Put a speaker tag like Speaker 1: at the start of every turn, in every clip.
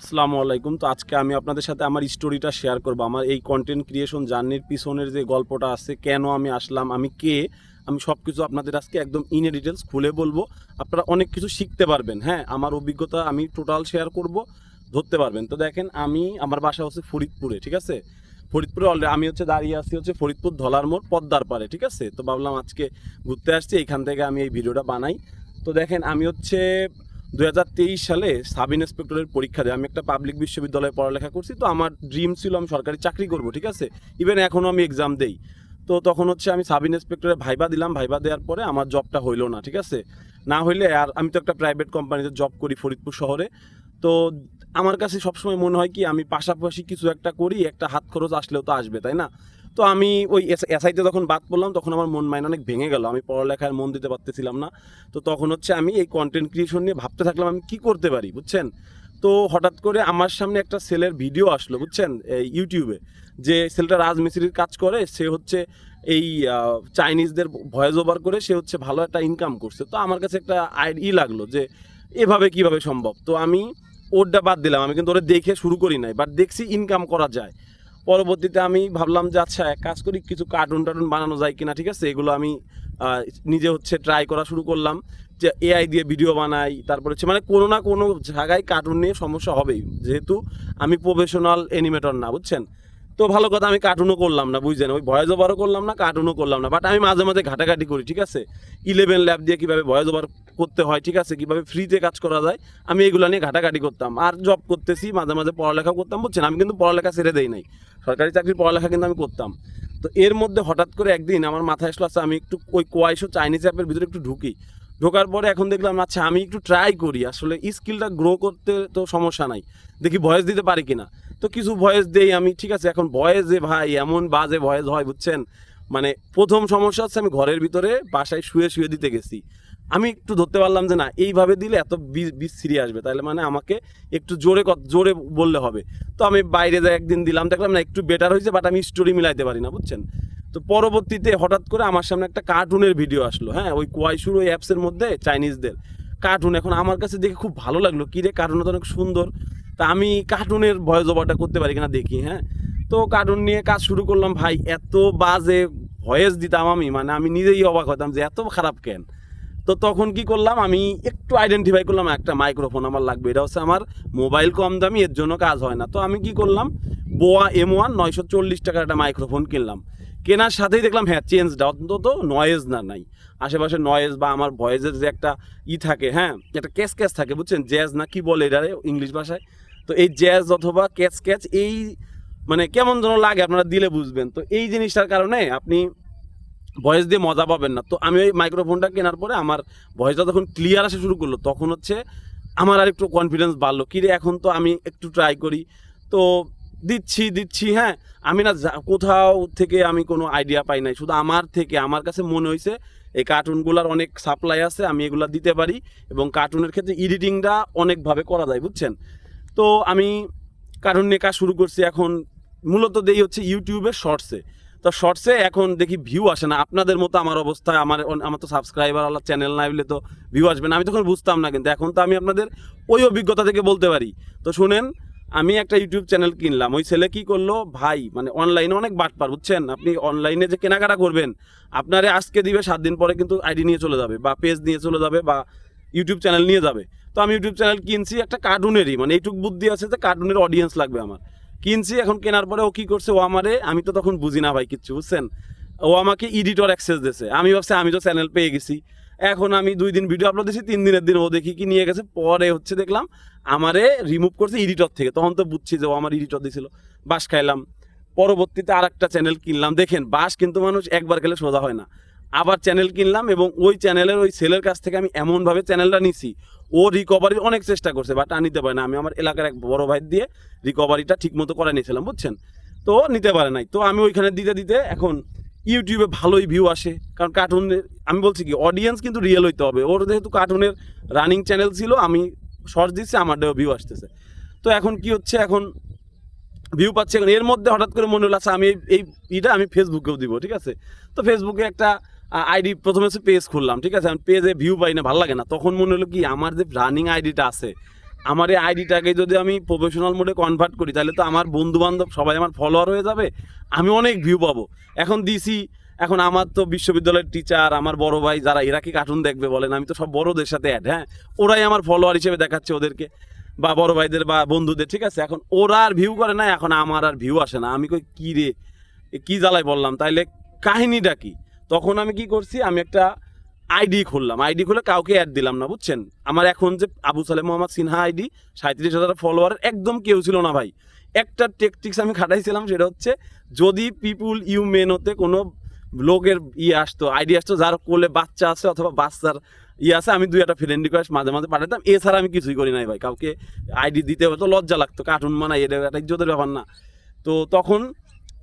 Speaker 1: আসসালামু আলাইকুম। তো আজকে আমি আপনাদের সাথে আমার স্টোরিটা শেয়ার করব। আমার এই কন্টেন্ট ক্রিয়েশন জার্নির পিছনের যে গল্পটা আছে, কেন আমি আসলাম, আমি কে, আমি সব কিছু আপনাদের আজকে একদম ইন ডিটেলস খুলে বলবো। আপনারা অনেক কিছু শিখতে পারবেন। হ্যাঁ, আমার অভিজ্ঞতা আমি টোটাল শেয়ার করব, ধরতে পারবেন। তো দেখেন, আমার বাসা হচ্ছে ফরিদপুরে, ঠিক আছে? ফরিদপুরে অলরেডি আমি দাঁড়িয়ে আছি ফরিদপুর ধলার মোড় পদ্মার পারে, ঠিক আছে? তো ভাবলাম আজকে ঘুরতে আসছি, এখান থেকে আমি এই ভিডিওটা বানাই। তো দেখেন, আমি 2023 সালে সাব ইন্সপেক্টরের পরীক্ষা দেয়। আমি একটা পাবলিক বিশ্ববিদ্যালয়ে পড়ালেখা করছি। তো আমার ড্রিম ছিল আমি সরকারি চাকরি করব, ঠিক আছে? ইভেন এখনও আমি এক্সাম দেই। তো তখন আমি সাব ইন্সপেক্টরে ভাইবা দিলাম। ভাইবা দেওয়ার পরে আমার জবটা হইলো না, ঠিক আছে? না হইলে, আর আমি তো একটা প্রাইভেট কোম্পানিতে জব করি ফরিদপুর শহরে। তো আমার কাছে সবসময় মনে হয় কি, আমি পাশাপাশি কিছু একটা করি, একটা হাত খরচ আসলেও তো আসবে, তাই না? তো আমি ওই এসআইতে যখন বাদ পড়লাম, তখন আমার মন মাইন্ড অনেক ভেঙে গেল। আমি পড়ালেখায় মন দিতে পারতেছিলাম না। তো তখন আমি এই কন্টেন্ট ক্রিয়েশন নিয়ে ভাবতে থাকলাম আমি কি করতে পারি, বুঝছেন? তো হঠাৎ করে আমার সামনে একটা সেলের ভিডিও আসলো, বুঝছেন, এই ইউটিউবে। যে সেলটা রাজমিস্ত্রির কাজ করে, সে এই চাইনিজদের ভয়েস ওভার করে সে ভালো একটা ইনকাম করছে। তো আমার কাছে একটা লাগলো যে এভাবে কিভাবে সম্ভব। তো আমি ওরটা বাদ দিলাম, আমি কিন্তু ওরা দেখে শুরু করি নাই, বাট দেখছি ইনকাম করা যায়। পরবর্তীতে আমি ভাবলাম যে আচ্ছা, এক কাজ করি, কিছু কার্টুন টার্টুন বানানো যায় কিনা, ঠিক আছে? এগুলো আমি নিজে ট্রাই করা শুরু করলাম, যে এআই দিয়ে ভিডিও বানাই। তারপরে মানে কোনো না কোনো জায়গায় কার্টুন নিয়ে সমস্যা হবেই, যেহেতু আমি প্রফেশনাল অ্যানিমেটর না, বুঝছেন? তো ভালো কথা, আমি কার্টুনও করলাম না, বুঝছেন? ওই ভয়েস ওভারও করলাম না, কার্টুনও করলাম না, বাট আমি মাঝে মাঝে ঘাটাঘাটি করি, ঠিক আছে? 11 ল্যাব দিয়ে কীভাবে ভয়েস ওভার করতে হয়, ঠিক আছে, কীভাবে ফ্রিতে কাজ করা যায়, আমি এগুলো নিয়ে ঘাটাঘাটি করতাম। আর জব করতেছি, মাঝে মাঝে পড়ালেখাও করতাম, বুঝছেন? আমি কিন্তু পড়ালেখা ছেড়ে দেই নাই, সরকারি চাকরির পড়ালেখা কিন্তু আমি করতাম। তো এর মধ্যে হঠাৎ করে একদিন আমার মাথায় আসলো, আচ্ছা আমি একটু ওই কোয়াইশো চাইনিজ অ্যাপের ভিতরে একটু ঢুকি। ঢোকার পরে এখন দেখলাম, আচ্ছা আমি একটু ট্রাই করি, আসলে স্কিলটা গ্রো করতে তো সমস্যা নাই, দেখি ভয়েস দিতে পারি কিনা। তো কিছু ভয়েস দেই আমি, ঠিক আছে? এখন ভয়েসে ভাই এমন বাজে ভয়েস হয়, বুঝছেন? মানে প্রথম সমস্যা আমি ঘরের ভিতরে বাসায় শুয়ে শুয়ে দিতে গেছি। আমি একটু ধরতে পারলাম যে না, এইভাবে দিলে এত বিশ্রী আসবে, তাহলে মানে আমাকে একটু জোরে জোরে বললে হবে। তো আমি বাইরে যাই একদিন দিলাম, দেখলাম না একটু বেটার হয়েছে, বাট আমি স্টোরি মিলাইতে পারি না, বুঝছেন? তো পরবর্তীতে হঠাৎ করে আমার সামনে একটা কার্টুনের ভিডিও আসলো। হ্যাঁ, ওই কোয়াইশুর ওই অ্যাপসের মধ্যে চাইনিজদের কার্টুন। এখন আমার কাছে দেখে খুব ভালো লাগলো, কী রে, কার্টুনটা তো অনেক সুন্দর। তা আমি কার্টুনের ভয়েস ওভারটা করতে পারি কিনা দেখি। হ্যাঁ, তো কার্টুন নিয়ে কাজ শুরু করলাম। ভাই এত বাজে ভয়েস দিতাম আমি, মানে আমি নিজেই অবাক হতাম যে এত খারাপ কেন। তো তখন কি করলাম, আমি একটু আইডেন্টিফাই করলাম একটা মাইক্রোফোন আমার লাগবে, এটা আমার মোবাইল কম দামি, এর জন্য কাজ হয় না। তো আমি কি করলাম, বোয়া M1 940 টাকার একটা মাইক্রোফোন কিনলাম। কেনার সাথেই দেখলাম হ্যাঁ, চেঞ্জটা অন্তত নয়েজ না নাই, আশেপাশে নয়েজ বা আমার ভয়েসের যে একটা থাকে, হ্যাঁ, একটা ক্যাচ ক্যাচ থাকে, বুঝছেন? জ্যাজ না কি বলে এটা ইংলিশ ভাষায়। তো এই জ্যাজ অথবা ক্যাচ ক্যাচ, এই মানে কেমন যেন লাগে, আপনারা দিলে বুঝবেন। তো এই জিনিসটার কারণে আপনি ভয়েস দিয়ে মজা পাবেন না। তো আমি ওই মাইক্রোফোনটা কেনার পরে আমার ভয়েসটা যখন ক্লিয়ার আসা শুরু করলো, তখন আমার আর একটু কনফিডেন্স বাড়লো, কিরে এখন তো আমি একটু ট্রাই করি। তো দিচ্ছি, হ্যাঁ। আমি না কোথাও থেকে আমি কোনো আইডিয়া পাই নাই, শুধু আমার থেকে আমার কাছে মনে হয়েছে এই কার্টুনগুলোর অনেক সাপ্লাই আছে, আমি এগুলো দিতে পারি, এবং কার্টুনের ক্ষেত্রে এডিটিংটা অনেকভাবে করা যায়, বুঝছেন? তো আমি কার্টুন নিয়ে কাজ শুরু করছি। এখন মূলত দেই ইউটিউবের শর্টসে। তো শর্টসে এখন দেখি ভিউ আসে না, আপনাদের মতো আমার অবস্থায়। আমার তো সাবস্ক্রাইবার আলা চ্যানেল নাই বলে তো ভিউ আসবে না, আমি তখন বুঝতাম না। কিন্তু এখন তো আমি আপনাদের ওই অভিজ্ঞতা থেকে বলতে পারি। তো শুনেন, আমি একটা ইউটিউব চ্যানেল কিনলাম। ওই ছেলে কি করলো ভাই, মানে অনলাইনে অনেক বাটপার, বুঝছেন? আপনি অনলাইনে যে কেনাকাটা করবেন, আপনারে আজকে দিবে, 7 দিন পরে কিন্তু আইডি নিয়ে চলে যাবে, বা পেজ নিয়ে চলে যাবে, বা ইউটিউব চ্যানেল নিয়ে যাবে। তো আমি ইউটিউব চ্যানেল কিনছি একটা কার্টুনেরই, মানে এইটুক বুদ্ধি আছে যে কার্টুনের অডিয়েন্স লাগবে আমার। কিনছি, এখন কেনার পরে ও কি করছে, ও আমি তো তখন বুঝি না ভাই কিচ্ছু, বুঝছেন? ও আমাকে এডিটর অ্যাক্সেস দিয়েছে। আমি ভাবছি আমি তো চ্যানেল পেয়ে গেছি। এখন আমি 2 দিন ভিডিও আপলোড দিয়েছি, 3 দিনের দিন ও দেখি কি নিয়ে গেছে। পরে দেখলাম আমারে রিমুভ করছে এডিটর থেকে। তখন তো বুঝছি যে ও আমার এডিটর দিয়েছিল। বাস খাইলাম। পরবর্তীতে আর একটা চ্যানেল কিনলাম। দেখেন, বাস কিন্তু মানুষ একবার খেলে সোজা হয় না। আবার চ্যানেল কিনলাম, এবং ওই চ্যানেলের ওই সেলের কাছ থেকে আমি এমনভাবে চ্যানেলটা নিছি, ও রিকভারির অনেক চেষ্টা করছে, বাট নিতে পারে না। আমি আমার এলাকার এক বড় ভাই দিয়ে রিকভারিটা ঠিক মতো করে নিয়েছিলাম, বুঝছেন? তো নিতে পারে নাই। তো আমি ওইখানে দিতে দিতে এখন ইউটিউবে ভালোই ভিউ আসে, কারণ কার্টুনের, আমি বলছি কি, অডিয়েন্স কিন্তু রিয়েল হইতে হবে। ওর যেহেতু কার্টুনের রানিং চ্যানেল ছিল, আমি শর্টস দিচ্ছি, আমার ভিউ আসতেছে। তো এখন কি এখন ভিউ পাচ্ছে। এখন এর মধ্যে হঠাৎ করে মনে হলো, আচ্ছা আমি আমি ফেসবুকেও দিব, ঠিক আছে? তো ফেসবুকে একটা আইডি প্রথমে পেজ খুললাম, ঠিক আছে? আমি পেজে ভিউ পাই না, ভালো লাগে না। তখন মনে হলো কি, আমার যে রানিং আইডিটা আছে, আমার এই আইডিটাকে যদি আমি প্রফেশনাল মোডে কনভার্ট করি তাহলে তো আমার বন্ধু বান্ধব সবাই আমার ফলোয়ার হয়ে যাবে, আমি অনেক ভিউ পাবো। এখন দিছি, এখন আমার তো বিশ্ববিদ্যালয়ের টিচার, আমার বড় ভাই যারা, এরা কি কার্টুন দেখবে বলেন? আমি তো সব বড়দের সাথে অ্যাড, হ্যাঁ, ওরাই আমার ফলোয়ার হিসেবে দেখাচ্ছে ওদেরকে, বা বড় ভাইদের বা বন্ধুদের, ঠিক আছে। এখন ওরা আর ভিউ করে না, এখন আমার আর ভিউ আসে না। আমি কই কি রে, কি জ্বালাই বললাম, তাইলে কাহিনীটা কি? তখন আমি কি করছি, আমি একটা আইডি খুললাম, আইডি খুলে কাউকে অ্যাড দিলাম না, বুঝছেন। আমার এখন যে আবু সালেম মোহাম্মদ সিনহা আইডি, 37,000 ফলোয়ার, একদম কেউ ছিল না ভাই। একটা টেকটিক্স আমি খাটাইছিলাম, সেটা হচ্ছে যদি পিপুল ইউ মেনোতে কোনো লোকের আসতো, আইডি আসতো যার কোলে বাচ্চা আছে অথবা বাচ্চার আছে, আমি 2-1 ফ্রেন্ড রিকোয়েস্ট মাঝে মাঝে পাঠাতাম। এছাড়া আমি কিছুই করি নাই ভাই, কাউকে আইডি দিতে হতো, লজ্জা লাগতো, কার্টুন বানাই, এটা একটা ইজ্জতের ব্যাপার না। তো তখন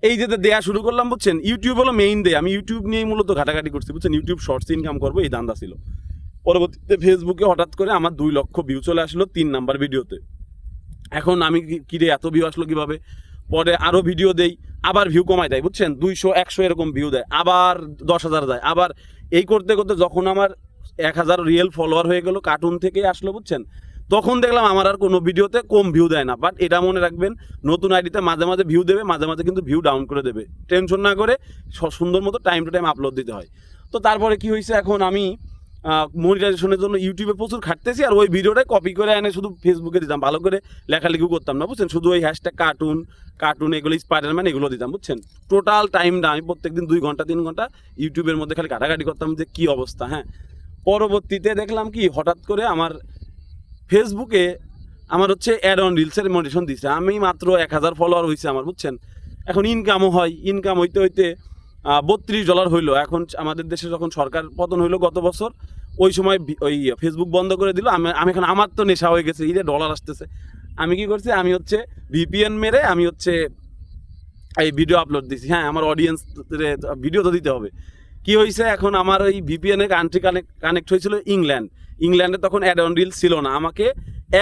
Speaker 1: এই যে দেয়া শুরু করলাম, বুঝছেন। ইউটিউব হলো মেইন ডে, আমি ইউটিউব নিয়েই মূলত ঘাটাঘাটি করছি, বুঝছেন। ইউটিউব শর্টস ইনকাম করবো, এই ধান্দা ছিল। পরবর্তীতে ফেসবুকে হঠাৎ করে আমার 2 লক্ষ ভিউ চলে আসলো 3 নাম্বার ভিডিওতে। এখন আমি কিরে এত ভিউ আসলো কিভাবে? পরে আরও ভিডিও দেই, আবার ভিউ কমায় দেয়, বুঝছেন। 200-100 এরকম ভিউ দেয়, আবার 10,000 দেয়, আবার এই করতে করতে যখন আমার 1,000 রিয়েল ফলোয়ার হয়ে গেল, কার্টুন থেকেই আসলো, বুঝছেন। তখন দেখলাম আমার আর কোনো ভিডিওতে কম ভিউ দেয় না। বাট এটা মনে রাখবেন, নতুন আইডিতে মাঝে মাঝে ভিউ দেবে, মাঝে মাঝে কিন্তু ভিউ ডাউন করে দেবে। টেনশন না করে সুন্দর মতো টাইম টু টাইম আপলোড দিতে হয়। তো তারপরে কি হয়েছে, এখন আমি মনিটাইজেশনের জন্য ইউটিউবে প্রচুর খাটতেছি, আর ওই ভিডিওটাই কপি করে এনে শুধু ফেসবুকে দিতাম, ভালো করে লেখালেখিও করতাম না, বুঝছেন। শুধু ওই হ্যাশট্যাগ কার্টুন এগুলো, স্পাইডারম্যান এগুলো দিতাম, বুঝছেন। টোটাল টাইমটা আমি প্রত্যেকদিন 2 ঘন্টা 3 ঘন্টা ইউটিউবের মধ্যে খালি ঘাটাঘাটি করতাম যে কী অবস্থা, হ্যাঁ। পরবর্তীতে দেখলাম কি, হঠাৎ করে আমার ফেসবুকে আমার হচ্ছে অ্যাড অন রিলসের মনিটাইজেশন দিচ্ছে। আমি মাত্র 1,000 ফলোয়ার হয়েছে আমার, বুঝছেন। এখন ইনকামও হয়, ইনকাম হইতে হইতে $32 হইলো। এখন আমাদের দেশে যখন সরকার পতন হইলো গত বছর, ওই সময় ওই ফেসবুক বন্ধ করে দিল। আমি এখন, আমার তো নেশা হয়ে গেছে, ঈদে ডলার আসতেছে। আমি কি করছি, আমি হচ্ছে ভিপিএন মেরে আমি হচ্ছে এই ভিডিও আপলোড দিছি, হ্যাঁ। আমার অডিয়েন্স ভিডিও তো দিতে হবে। কি হয়েছে, এখন আমার ওই ভিপিএনের কান্ট্রি কানেক্ট হয়েছিল ইংল্যান্ডে তখন অ্যাড অন রিলস ছিল না। আমাকে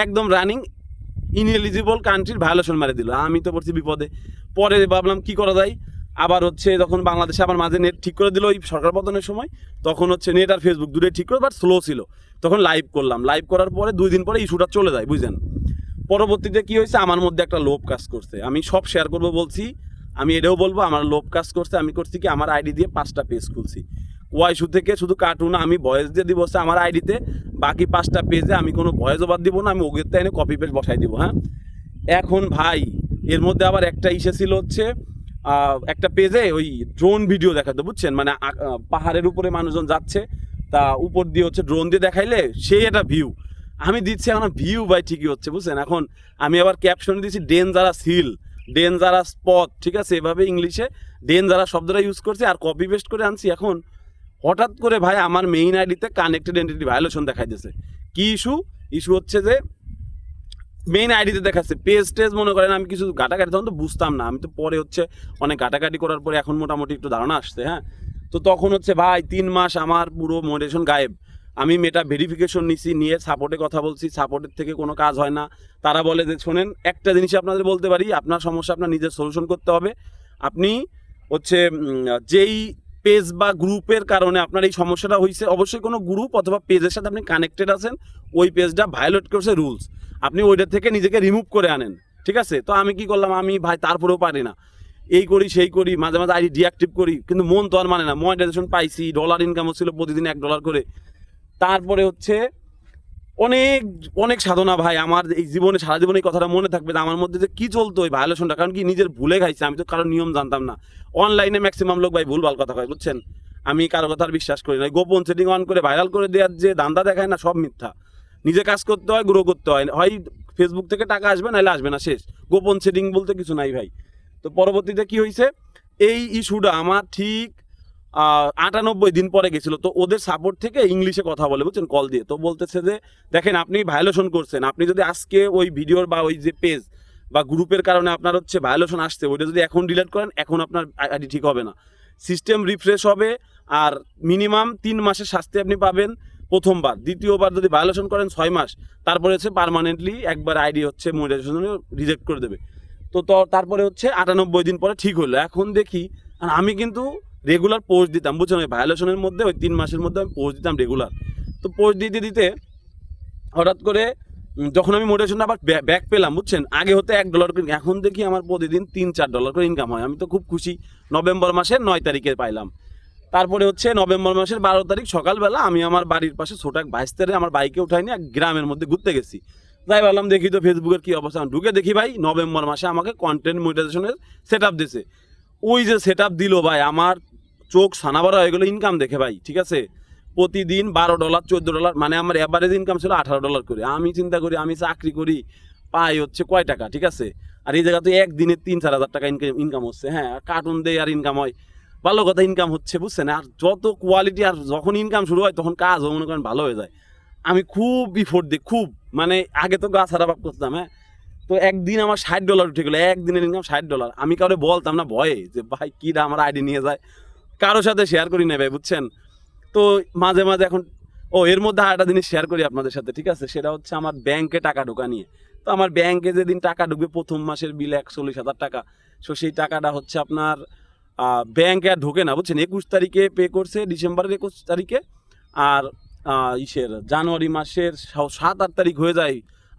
Speaker 1: একদম রানিং ইনএলিজিবল কান্ট্রির ভায়োলেশন মারে দিল। আমি তো পড়ছি বিপদে। পরে ভাবলাম কি করা যায়, আবার হচ্ছে যখন বাংলাদেশে আবার মাঝে নেট ঠিক করে দিল ওই সরকার পতনের সময়, তখন হচ্ছে নেট আর ফেসবুক দুটোই ঠিক করে, বাট স্লো ছিল। তখন লাইভ করলাম, লাইভ করার পরে 2 দিন পরে ইস্যুটা চলে যায়, বুঝলেন। পরবর্তীতে কি হয়েছে, আমার মধ্যে একটা লোভ কাজ করছে। আমি সব শেয়ার করবো বলছি, আমি এটাও বলবো, আমার লোভ কাজ করছে। আমি করছি কি, আমার আইডি দিয়ে 5টা পেজ খুলছি। ওয়াইশু থেকে শুধু কার্টুন আমি ভয়েস দিয়ে দিব হচ্ছে আমার আইডিতে, বাকি 5টা পেজে আমি কোনো ভয়েস ওভার দিব না, আমি ওদের এনে কপি পেস্ট বসাই দিব, হ্যাঁ। এখন ভাই এর মধ্যে আবার একটা ইসে ছিল হচ্ছে, একটা পেজে ওই ড্রোন ভিডিও দেখাতো, বুঝছেন। মানে পাহাড়ের উপরে মানুষজন যাচ্ছে, তা উপর দিয়ে হচ্ছে ড্রোন দিয়ে দেখাইলে সেই একটা ভিউ আমি দিচ্ছি। এখন ভিউ ভাই ঠিকই হচ্ছে, বুঝছেন। এখন আমি আবার ক্যাপশন দিচ্ছি ডেঞ্জারাস হিল, ডেঞ্জারাস স্পট, ঠিক আছে, এভাবে ইংলিশে ডেঞ্জারাস শব্দটা ইউজ করছি, আর কপি পেস্ট করে আনছি। এখন হঠাৎ করে ভাই আমার মেইন আইডিতে কানেক্টেড এন্টিটি ভায়োলেশন দেখাইতেছে। কি ইস্যু হচ্ছে যে মেইন আইডিতে দেখাচ্ছে, পেজ টেজ মনে করেন আমি কিছু ঘাটাঘাটি তখন তো বুঝতাম না, আমি তো পরে হচ্ছে অনেক ঘাটাঘাটি করার পরে এখন মোটামুটি একটু ধারণা আসছে, হ্যাঁ। তো তখন হচ্ছে ভাই 3 মাস আমার পুরো মনিটাইজেশন গায়েব। আমি মেটা ভেরিফিকেশন নিছি, নিয়ে সাপোর্টে কথা বলছি, সাপোর্টের থেকে কোনো কাজ হয় না। তারা বলে যে শোনেন, একটা জিনিসই আপনাদের বলতে পারি, আপনার সমস্যা আপনার নিজের সলিউশন করতে হবে। আপনি হচ্ছে যেই পেজ বা গ্রুপের কারণে আপনার এই সমস্যাটা হয়েছে, অবশ্যই কোনো গ্রুপ অথবা পেজের সাথে আপনি কানেক্টেড আছেন, ওই পেজটা ভায়োলেট করছে রুলস, আপনি ওইটা থেকে নিজেকে রিমুভ করে আনেন, ঠিক আছে। তো আমি কি করলাম, আমি ভাই তারপরেও পারি না, এই করি সেই করি, মাঝে মাঝে আইডি ডিঅ্যাক্টিভ করি, কিন্তু মন তো আর মানে না। মনিটাইজেশন পাইছি, ডলার ইনকাম হচ্ছিল প্রতিদিন $1 করে। তারপরে হচ্ছে অনেক অনেক সাধনা ভাই, আমার এই জীবনে সারা জীবনে এই কথাটা মনে থাকবে যে আমার মধ্যে যে কী চলতো ওই ভায়োলেশনটা, কারণ কি নিজের ভুলে খাইছে। আমি তো কারোর নিয়ম জানতাম না। অনলাইনে ম্যাক্সিমাম লোক ভাই ভুলভাল কথা কয়, বুঝছেন। আমি কারো কথা আর বিশ্বাস করি না। গোপন সেটিং অন করে ভাইরাল করে দেওয়ার যে দান্দা দেখায় না, সব মিথ্যা। নিজে কাজ করতে হয়, গ্রো করতে হয়, হয় ফেসবুক থেকে টাকা আসবে নাহলে আসবে না, শেষ। গোপন সেটিং বলতে কিছু নাই ভাই। তো পরবর্তীতে কি হয়েছে, এই ইস্যুটা আমার ঠিক 98 দিন পরে গেছিলো। তো ওদের সাপোর্ট থেকে ইংলিশে কথা বলে, বুঝছেন, কল দিয়ে। তো বলতেছে যে দেখেন আপনি ভায়োলেশন করছেন, আপনি যদি আজকে ওই ভিডিওর বা ওই যে পেজ বা গ্রুপের কারণে আপনার হচ্ছে ভায়োলেশন আসছে, ওইটা যদি এখন ডিলিট করেন, এখন আপনার আইডি ঠিক হবে না, সিস্টেম রিফ্রেশ হবে, আর মিনিমাম 3 মাসের শাস্তি আপনি পাবেন প্রথমবার। দ্বিতীয়বার যদি ভায়োলেশন করেন 6 মাস, তারপরে হচ্ছে পার্মানেন্টলি একবার আইডি হচ্ছে মনিটাইজেশন রিজেক্ট করে দেবে। তো তারপরে হচ্ছে 98 দিন পরে ঠিক হলো। এখন দেখি, আর আমি কিন্তু রেগুলার পোস্ট দিতাম, বুঝছেন, ওই ভায়োলেশনের মধ্যে ওই 3 মাসের মধ্যে আমি পোস্ট দিতাম রেগুলার। তো পোস্ট দিতে দিতে হঠাৎ করে যখন আমি মোটিভেশন আবার ব্যাক পেলাম বুঝছেন, আগে হতে $1 করে, এখন দেখি আমার প্রতিদিন $3-4 করে ইনকাম হয়। আমি তো খুব খুশি। নভেম্বর মাসের 9 তারিখে পাইলাম। তারপরে হচ্ছে নভেম্বর মাসের 12 তারিখ সকালবেলা আমি আমার বাড়ির পাশে ছোট এক ভাইস্তারে আমার বাইকে উঠাই নিয়ে এক গ্রামের মধ্যে ঘুরতে গেছি। তাই ভাবলাম দেখি তো ফেসবুকের কি অবস্থা, ঢুকে দেখি ভাই নভেম্বর মাসে আমাকে কন্টেন্ট মনিটাইজেশনের সেট আপ দিছে। ওই যে সেট আপ দিল ভাই, আমার চোখ সানাবারা হয়ে গেলো ইনকাম দেখে ভাই, ঠিক আছে। প্রতিদিন $12 $14, মানে আমার অ্যাভারেজ ইনকাম ছিল $18 করে। আমি চিন্তা করি আমি চাকরি করি, পাই হচ্ছে কয় টাকা, ঠিক আছে। আর এই জায়গাতে একদিনে 3-4 হাজার টাকা ইনকাম হচ্ছে। হ্যাঁ, কার্টুন দেয় আর ইনকাম হয়, ভালো কথা ইনকাম হচ্ছে বুঝছেন। আর যত কোয়ালিটি, আর যখন ইনকাম শুরু হয় তখন কাজও মনে করেন ভালো হয়ে যায়। আমি খুব বিফোর্ট দিই, খুব মানে আগে তো গা ছাড়া ভাব করতাম। হ্যাঁ, তো একদিন আমার $60 উঠে গেলো, একদিনের ইনকাম $60। আমি কাউরে বলতাম না ভয়ে যে ভাই কিরা আমার আইডি নিয়ে যায়, কারোর সাথে শেয়ার করি না ভাই বুঝছেন। তো মাঝে মাঝে এখন এর মধ্যে আরেকটা জিনিস শেয়ার করি আপনাদের সাথে, ঠিক আছে। সেটা হচ্ছে আমার ব্যাংকে টাকা ঢোকা নিয়ে। তো আমার ব্যাংকে যেদিন টাকা ঢুকবে প্রথম মাসের বিল 41,000 টাকা, সো সেই টাকাটা হচ্ছে আপনার ব্যাংকে আর ঢোকে না বুঝছেন। 21 তারিখে পে করছে, ডিসেম্বরের 21 তারিখে। আর জানুয়ারি মাসের 7-8 তারিখ হয়ে যায়,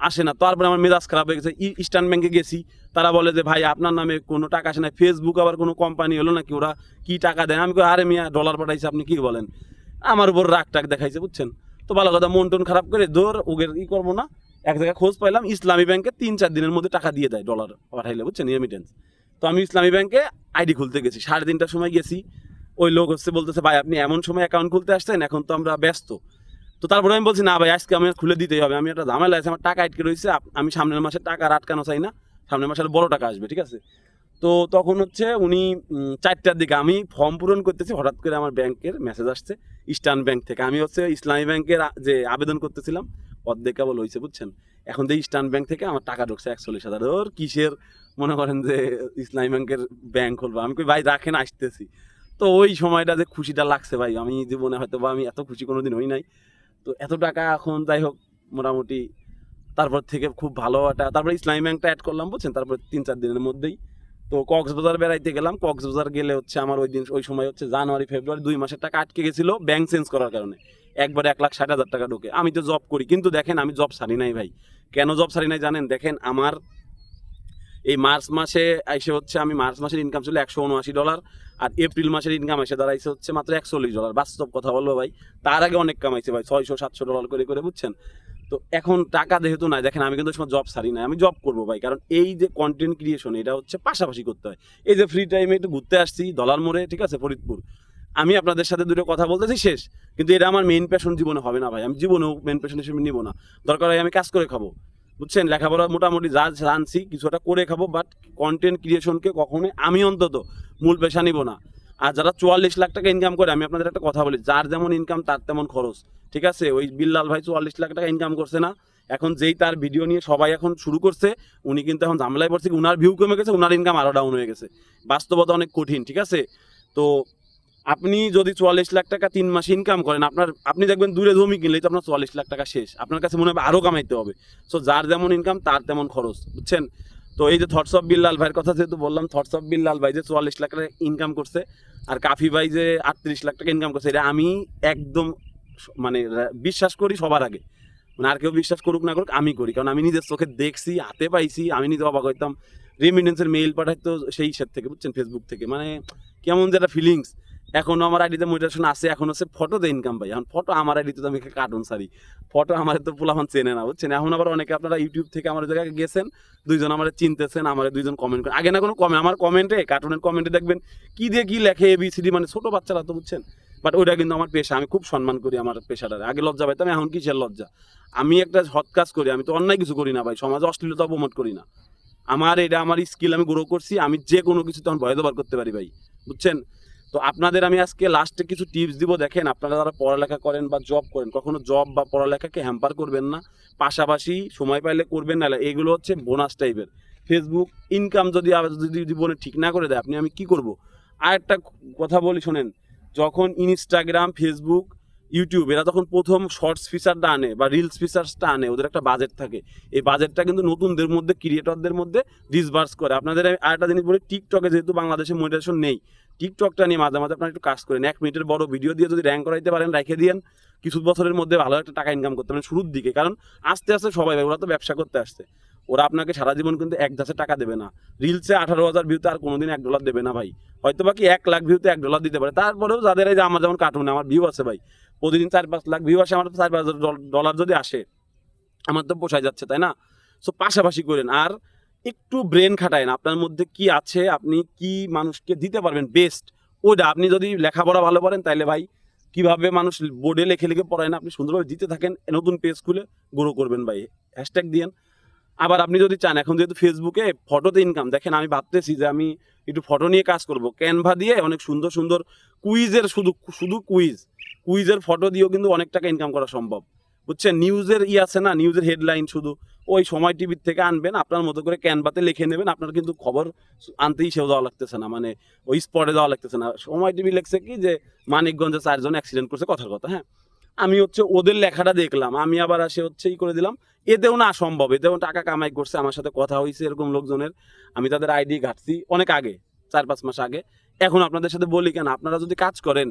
Speaker 1: আসে না। তারপরে আমার মেজাজ খারাপ হয়ে গেছে। ইস্টার্ন ব্যাংকে গেছি, তারা বলে যে ভাই আপনার নামে কোনো টাকা আসে না। ফেসবুক আবার কোনো কোম্পানি হলো নাকি, ওরা কি টাকা দেয়? আমি কই আরে মিয়া ডলার পাঠাইছে, আপনি কি বলেন? আমার উপর রাগ টাগ দেখাইছে বুঝছেন। তো ভালো কথা, মন টন খারাপ করে দৌড় ওগের করবো না। এক জায়গায় খোঁজ পাইলাম ইসলামী ব্যাংকে 3-4 দিনের মধ্যে টাকা দিয়ে দেয় ডলার পাঠাইলে বুঝছেন, রেমিটেন্স। তো আমি ইসলামী ব্যাংকে আইডি খুলতে গেছি, 3:30টার সময় গেছি। ওই লোক হচ্ছে বলতেছে ভাই আপনি এমন সময় অ্যাকাউন্ট খুলতে আসছেন, এখন তো আমরা ব্যস্ত। তো তারপরে আমি বলছি না ভাই আজকে আমি খুলে দিতেই হবে, আমি একটা ঝামেলা আছে, আমার টাকা আটকে রয়েছে। আমি সামনের মাসে টাকা আটকানো চাই না, সামনের মাসে বড় টাকা আসবে, ঠিক আছে। তো তখন হচ্ছে উনি 4টার দিকে আমি ফর্ম পূরণ করতেছি, হঠাৎ করে আমার ব্যাংকের মেসেজ আসছে ইস্টার্ন ব্যাংক থেকে। আমি হচ্ছে ইসলামী ব্যাংকের যে আবেদন করতেছিলাম অর্ধেক কেবল হয়েছে বুঝছেন। এখন যে ইস্টার্ন ব্যাংক থেকে আমার টাকা ঢুকছে 41,000। ওর কিসের মনে করেন যে ইসলামী ব্যাংকের ব্যাংক খুলবো, আমি কই ভাই রাখেন আসতেছি। তো ওই সময়টা যে খুশিটা লাগছে ভাই, আমি জীবনে হয়তো বা আমি এত খুশি কোনোদিন হই নাই। তো এত টাকা এখন যাই হোক মোটামুটি, তারপর থেকে খুব ভালো একটা, তারপরে ইসলামী ব্যাংকটা অ্যাড করলাম বুঝছেন, তারপর 3-4 দিনের মধ্যেই। তো কক্সবাজার বেড়াইতে গেলাম, কক্সবাজার গেলে হচ্ছে আমার ওই সময় হচ্ছে জানুয়ারি ফেব্রুয়ারি 2 মাসের টাকা আটকে গেছিলো ব্যাংক চেঞ্জ করার কারণে। একবারে 1,60,000 টাকা ঢোকে। আমি তো জব করি, কিন্তু দেখেন আমি জব ছাড়ি নাই ভাই। কেন জব ছাড়ি নাই জানেন? দেখেন আমার এই মার্চ মাসে এসে হচ্ছে, আমি মার্চ মাসের ইনকাম ছিল $179, আর এপ্রিল মাসের ইনকাম এসে দাঁড়াইছে হচ্ছে মাত্র $41। বাস্তব কথা বলবো ভাই, তার আগে অনেক কামাইছে ভাই, $600-700 করে করে বুঝছেন। তো এখন টাকা যেহেতু নাই, দেখেন আমি কিন্তু সময় জব ছাড়ি নাই, আমি জব করবো ভাই। কারণ এই যে কন্টেন্ট ক্রিয়েশন, এটা হচ্ছে পাশাপাশি করতে হয়। এই যে ফ্রি টাইমে একটু ঘুরতে আসছি দলার মোড়ে, ঠিক আছে, ফরিদপুর, আমি আপনাদের সাথে দুটো কথা বলতেছি শেষ। কিন্তু এটা আমার মেইন প্যাশন জীবনে হবে না ভাই, আমি জীবনেও মেইন প্যাশন হিসেবে নিব না। দরকার হয় আমি কাজ করে খাবো বুঝছেন, লেখাপড়া মোটামুটি যা জানছি কিছুটা করে খাবো, বাট কন্টেন্ট ক্রিয়েশনকে কখনোই আমি অন্তত মূল পেশা নিব না। আর যারা 44 লাখ টাকা ইনকাম করে, আমি আপনাদের একটা কথা বলি, যার যেমন ইনকাম তার তেমন খরচ, ঠিক আছে। ওই বিল্লাল ভাই 44 লাখ টাকা ইনকাম করছে না, এখন যেই তার ভিডিও নিয়ে সবাই এখন শুরু করছে, উনি কিন্তু এখন ঝামেলায় পড়ছে, উনার ভিউ কমে গেছে, উনার ইনকাম আরও ডাউন হয়ে গেছে। বাস্তবতা অনেক কঠিন, ঠিক আছে। তো আপনি যদি 44 লাখ টাকা 3 মাসে ইনকাম করেন, আপনি দেখবেন দূরে জমি কিনলেই তো আপনার 44 লাখ টাকা শেষ, আপনার কাছে মনে হবে আরও কামাইতে হবে। সো যার যেমন ইনকাম তার তেমন খরচ বুঝছেন। তো এই যে থটস অফ বিল্লাল ভাইয়ের কথা যেহেতু বললাম, থটস অফ বিল্লাল ভাই যে 44 লাখ টাকা ইনকাম করছে, আর কাফি ভাই যে 38 লাখ টাকা ইনকাম করছে, এটা আমি একদম মানে বিশ্বাস করি সবার আগে। মানে আর কেউ বিশ্বাস করুক না করুক, আমি করি, কারণ আমি নিজের চোখে দেখছি, হাতে পাইছি। আমি নিজে অবাক হইতাম, রেমিটেন্সের মেইল পাঠাইতো সেই হিসাব থেকে বুঝছেন, ফেসবুক থেকে, মানে কেমন যেটা ফিলিংস। এখনো আমার আইডিতে মোটিভেশন আছে, এখন হচ্ছে ফটো দিয়ে ইনকাম পাই। এখন ফটো আমার আইডিতে তো আমি কার্টুন সারি, ফটো আমার তো পোলাপান চেনে না বুঝছেন। এখন আবার অনেকে আপনারা ইউটিউব থেকে আমার জায়গায় গেছেন, 2জন আমার চিনতেছেন, আমার 2জন কমেন্ট করেন। আগে না কোনো আমার কমেন্টে, কার্টুনের কমেন্টে দেখবেন কি দিয়ে কি লেখে ABCD, মানে ছোটো বাচ্চারা তো বুঝছেন। বাট ওইটা কিন্তু আমার পেশা, আমি খুব সম্মান করি আমার পেশাটারে। আগে লজ্জা পাইতাম, এখন কিসের লজ্জা? আমি একটা সৎ কাজ করি, আমি তো অন্যায় কিছু করি না ভাই, সমাজে অশ্লীলতা প্রমোট করি না। এটা আমার স্কিল, আমি গ্রো করছি, আমি যে কোনো কিছু তখন ভয় ব্যবহার করতে পারি ভাই বুঝছেন। তো আপনাদের আমি আজকে লাস্টে কিছু টিপস দিব। দেখেন আপনারা যারা পড়ালেখা করেন বা জব করেন, কখনো জব বা পড়ালেখাকে হ্যাম্পার করবেন না, পাশাপাশি সময় পাইলে করবেন না। এগুলো হচ্ছে বোনাস টাইপের। ফেসবুক ইনকাম যদি জীবনে ঠিক না করে দেয়, আমি কি করব? আর একটা কথা বলি শোনেন, যখন ইনস্টাগ্রাম, ফেসবুক, ইউটিউব এরা তখন প্রথম শর্টস ফিচারটা আনে বা রিলস ফিচার্সটা আনে, ওদের একটা বাজেট থাকে। এই বাজেটটা কিন্তু নতুনদের মধ্যে, ক্রিয়েটরদের মধ্যে ডিসবার্স করে। আপনাদের আরেকটা জিনিস বলি, টিকটকে যেহেতু বাংলাদেশে মনিটাইজেশন নেই, টিকটকটা নিয়ে মাঝে মাঝে আপনারা একটু কাজ করেন। 1 মিনিটের বড় ভিডিও দিয়ে যদি র্যাঙ্ক করাইতে পারেন, রেখে দিয়েন, কিছু বছরের মধ্যে ভালো একটা টাকা ইনকাম করতে পারেন শুরুর দিকে, কারণ আস্তে আস্তে সবাই ভাই ওরা তো ব্যবসা করতে আসছে, ওরা আপনাকে সারা জীবন কিন্তু এক ধাসে টাকা দেবে না। রিলসে 18,000 ভিউতে আর কোনোদিন $1 দেবে না ভাই, হয়তো বাকি 1 লাখ ভিউতে $1 দিতে পারে। তারপরেও যাদের এই যে আমার যেমন কার্টুনে আমার ভিউ আছে ভাই, প্রতিদিন 4-5 লাখ ভিউ আসে, আমার $4,000 যদি আসে আমার তো পোষায় যাচ্ছে, তাই না? সো পাশাপাশি করেন আর একটু ব্রেন খাটায় না, আপনার মধ্যে কি আছে, আপনি কি মানুষকে দিতে পারবেন বেস্ট, ওইটা আপনি যদি লেখাপড়া ভালো পারেন তাহলে ভাই কিভাবে মানুষ বোর্ডে লিখে লিখে পড়ায় না, আপনি সুন্দরভাবে দিতে থাকেন, নতুন পেজ খুলে গ্রো করবেন ভাই, হ্যাশট্যাগ দিয়েন। আবার আপনি যদি চান, এখন যেহেতু ফেসবুকে ফটোতে ইনকাম, দেখেন আমি ভাবতেছি যে আমি একটু ফটো নিয়ে কাজ করব, ক্যানভা দিয়ে অনেক সুন্দর সুন্দর কুইজের শুধু শুধু কুইজের ফটো দিয়েও কিন্তু অনেক টাকা ইনকাম করা সম্ভব, বুঝছেন? নিউজের আছে না, নিউজের হেডলাইন শুধু ওই সময় টিভির থেকে আনবেন, আপনার মতো করে ক্যানভাতে লিখে নেবেন, আপনার কিন্তু খবর আনতেই সেও যাওয়া লাগতেছে না, মানে ওই স্পটে যাওয়া লাগতেছে না। সময় টিভি লেখছে কি যে মানিকগঞ্জে 4 জন অ্যাক্সিডেন্ট করছে, কথার কথা, হ্যাঁ, আমি ওদের লেখাটা দেখলাম, আমি আবার ই করে দিলাম, এতেও না সম্ভব, এতেও টাকা কামাই করছে, আমার সাথে কথা হয়েছে এরকম লোকজনের, আমি তাদের আইডি ঘাটছি অনেক আগে, 4-5 মাস আগে। এখন আপনাদের সাথে বলি কেন, আপনারা যদি কাজ করেন,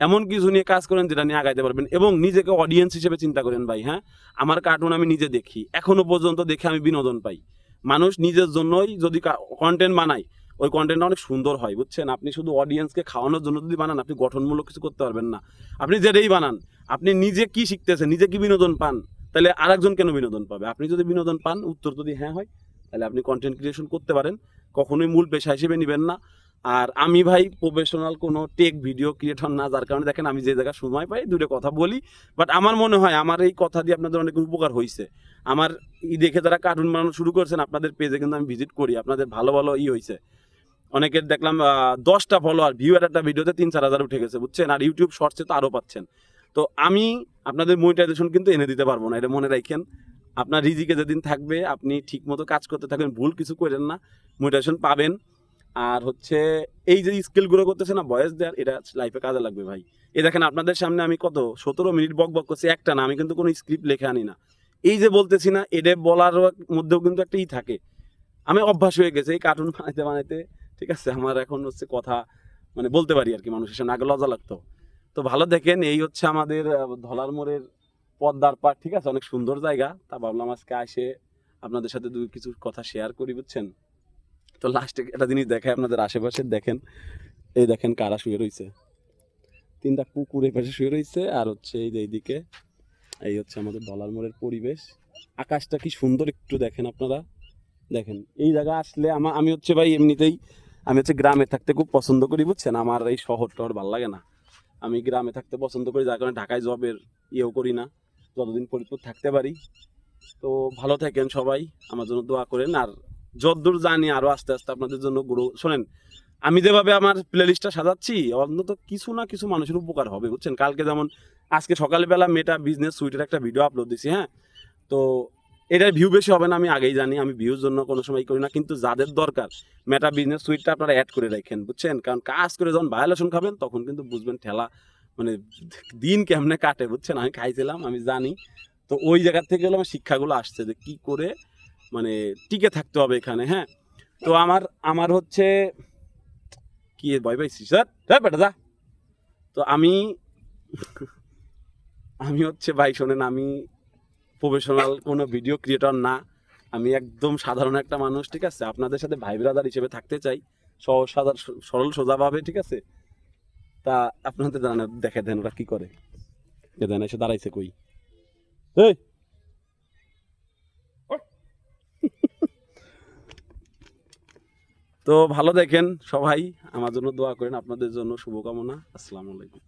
Speaker 1: এমন কিছু নিয়ে কাজ করেন যেটা নিয়ে আগাইতে পারবেন, এবং নিজেকে অডিয়েন্স হিসেবে চিন্তা করেন ভাই। হ্যাঁ, আমার কার্টুন আমি নিজে দেখি, এখনো পর্যন্ত দেখে আমি বিনোদন পাই। মানুষ নিজের জন্যই যদি কন্টেন্ট বানায়, ওই কন্টেন্টটা অনেক সুন্দর হয়, বুঝছেন? আপনি শুধু অডিয়েন্সকে খাওয়ানোর জন্য যদি বানান, আপনি গঠনমূলক কিছু করতে পারবেন না। আপনি যেটাই বানান, আপনি নিজে কি শিখতেছেন, নিজে কি বিনোদন পান, তাহলে আরেকজন কেন বিনোদন পাবে? আপনি যদি বিনোদন পান, উত্তর যদি হ্যাঁ হয়, তাহলে আপনি কন্টেন্ট ক্রিয়েশন করতে পারেন, কখনোই মূল পেশা হিসেবে নেবেন না। আর আমি ভাই প্রফেশনাল কোনো টেক ভিডিও ক্রিয়েটর না, যার কারণে দেখেন আমি যে জায়গায় সময় পাই দুটো কথা বলি, বাট আমার মনে হয় আমার এই কথা দিয়ে আপনাদের অনেক উপকার হয়েছে। আমার দেখে যারা কার্টুন বানানো শুরু করছেন, আপনাদের পেজে কিন্তু আমি ভিজিট করি, আপনাদের ভালো ভালো হয়েছে, অনেকের দেখলাম 10টা ফলোয়ার, ভিউ একটা ভিডিওতে 3-4 হাজার উঠে গেছে, বুঝছেন? আর ইউটিউব শর্টসে তো আরও পাচ্ছেন। তো আমি আপনাদের মনিটাইজেশন কিন্তু এনে দিতে পারবো না, এটা মনে রাখেন। আপনার রিজিকে যেদিন থাকবে, আপনি ঠিক মতো কাজ করতে থাকবেন, ভুল কিছু করেন না, মনিটাইজেশন পাবেন। আর এই যে স্কিলগুলো করতেছে না ভয়েস দেওয়ার, এটা লাইফে কাজে লাগবে ভাই। এই দেখেন আপনাদের সামনে আমি কত 17 মিনিট বক করছি, একটা না, আমি কিন্তু কোনো স্ক্রিপ্ট লেখে আনি না, এই যে বলতেছি না, এটা বলার মধ্যেও কিন্তু একটা থাকে, আমি অভ্যাস হয়ে গেছে এই কার্টুন বানাইতে বানাইতে, ঠিক আছে? আমার এখন কথা মানে বলতে পারি আর কি, মানুষের সামনে, আগে লজ্জা লাগতো। তো ভালো দেখেন, এই আমাদের ধলার মোড়ের পদ্মার পাড়, ঠিক আছে, অনেক সুন্দর জায়গা। তা ভাবলাম আজকে আসে আপনাদের সাথে কিছু কথা শেয়ার করি, বুঝছেন? তো লাস্টে একটা জিনিস দেখায় আপনাদের, আশেপাশে দেখেন, এই দেখেন কারা শুয়ে রয়েছে, 3টা কুকুর এই পাশে শুয়ে রয়েছে, আর এই যে এইদিকে, এই আমাদের ধলার মোড়ের পরিবেশ, আকাশটা কি সুন্দর একটু দেখেন আপনারা, দেখেন। এই জায়গা আসলে আমি ভাই এমনিতেই আমি গ্রামে থাকতে খুব পছন্দ করি, বুঝছেন? আমার এই শহর টহর ভালো লাগে না, আমি গ্রামে থাকতে পছন্দ করি, যার কারণে ঢাকায় জবের করি না, যতদিন ফরিদপুর থাকতে পারি। তো ভালো থাকেন সবাই, আমার জন্য দোয়া করেন, আর যতদূর জানি আরো আস্তে আস্তে আপনাদের জন্য গ্রো। শোনেন, আমি যেভাবে আমার প্লে লিস্টটা সাজাচ্ছি, অন্তত কিছু না কিছু মানুষের উপকার হবে, বুঝছেন? কালকে যেমন আজকে সকালবেলা মেটা বিজনেস সুইটের একটা ভিডিও আপলোড দিছি, হ্যাঁ, তো এটার ভিউ বেশি হবে না, আমি আগেই জানি, আমি ভিউর জন্য কোনো সময় করি না, কিন্তু যাদের দরকার মেটা বিজনেস সুইটটা আপনারা অ্যাড করে রাখেন, বুঝছেন? কারণ কাজ করে যখন ভায়োলেশন খাবেন, তখন কিন্তু বুঝবেন ঠেলা, মানে দিন কেমনে কাটে, বুঝছেন? আমি খাইছিলাম, আমি জানি। তো ওই জায়গার থেকে হলো আমার শিক্ষাগুলো আসছে, যে কি করে মানে টিকে থাকতে হবে এখানে, হ্যাঁ। তো আমার কি ভয় পাইছি স্যার, বেটা যা। তো আমি ভাই শোনেন, আমি প্রফেশনাল কোনো ভিডিও ক্রিয়েটর না, আমি একদম সাধারণ একটা মানুষ, ঠিক আছে? আপনাদের সাথে ভাই ব্রাদার হিসেবে থাকতে চাই, সহজ সরল সোজাভাবে, ঠিক আছে? তা আপনাদের দেখে দেন ওরা কি করে, দেন এসে দাঁড়াইছে কই, এই তো ভালো দেখেন সবাই, আমার জন্য দোয়া করেন, আপনাদের জন্য শুভকামনা। আসসালামু আলাইকুম।